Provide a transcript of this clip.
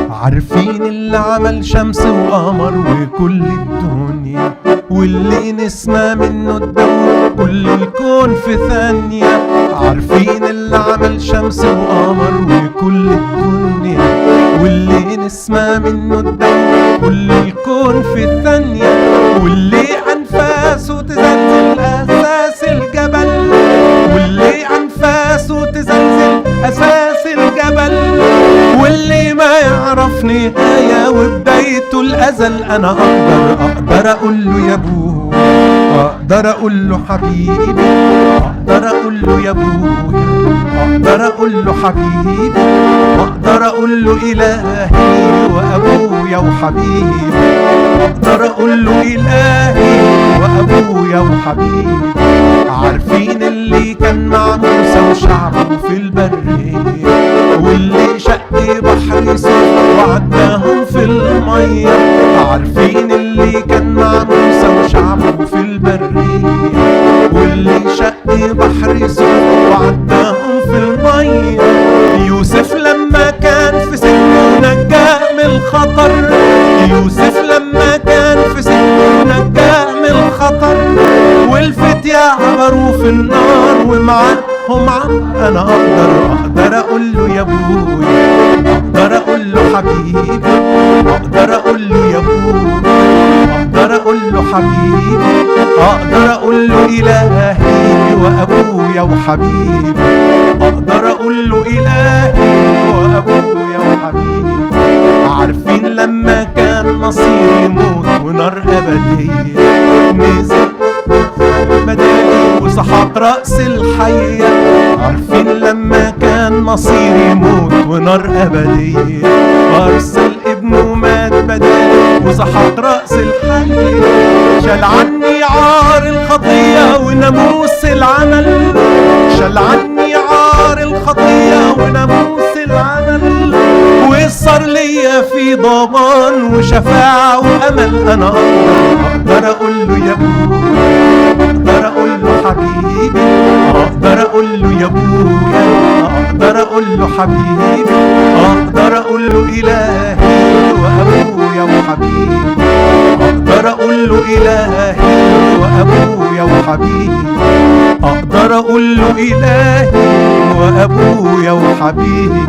عارفين اللي عمل شمس وقمر وكل الدنيا، واللي نسمع منه الدور كل الكون في ثانية. عارفين اللي عمل شمس وقمر وكل الدنيا، واللي نسمع منه الدور كل الكون في ثانية. واللي أنفاسه تزلزل أساس الجبل، واللي أنفاسه تزلزل أساس الجبل. واللي ما يعرف نهاية وبدايته الأزل، أنا أقدر أقول له يا أبويا، أقدر أقول له حبيبي، أقدر أقول له يا أبويا، أقدر أقول له حبيبي، أقدر أقول له إلهي وأبويا وحبيبي، أقدر أقول له إلهي وأبويا وحبيبي. عارفين اللي كان مع موسى وشعبه في البرية، واللي شق بحر يوسف وعداهم في المية. عارفين اللي كان مع موسى وشعبه في البرية، واللي شق بحر يوسف وعداهم في المية. يوسف لما كان في سجنه نجاه من الخطر، يوسف لما كان في سجنه نجاه من الخطر. والفتية عبروا في النار ومعاهم أنا أقدر أقول له يا أبويا، أقدر أقول له حبيبي، أقدر أقول له يا أبويا، أقدر أقول له حبيبي، أقدر أقول له إلهي وأبويا وحبيبي، أقدر أقول له إلهي وأبويا وحبيبي. عارفين لما كان مصيري موت ونار أبدية، نزل بدالي وسحق رأس الحية. عارفين لما كان مصيري موت ونار أبدية، أرسل ابنه مات بدالي وسحق رأس الحية. شال عني عار الخطية وناموس العمل، شال عني عار الخطية وناموس العمل. وصار ليا في ضمان وشفاعة وأمل. أنا أقدر أقول له يا أبويا، أقدر أقول له حبيبي، أقدر أقول له يا أبويا، أقدر أقول له حبيبي، أقدر أقول له إلهي وأبويا وحبيبي، أقدر أقول له إلهي وأبويا وحبيبي، أقدر أقول له إلهي وأبويا وحبيبي.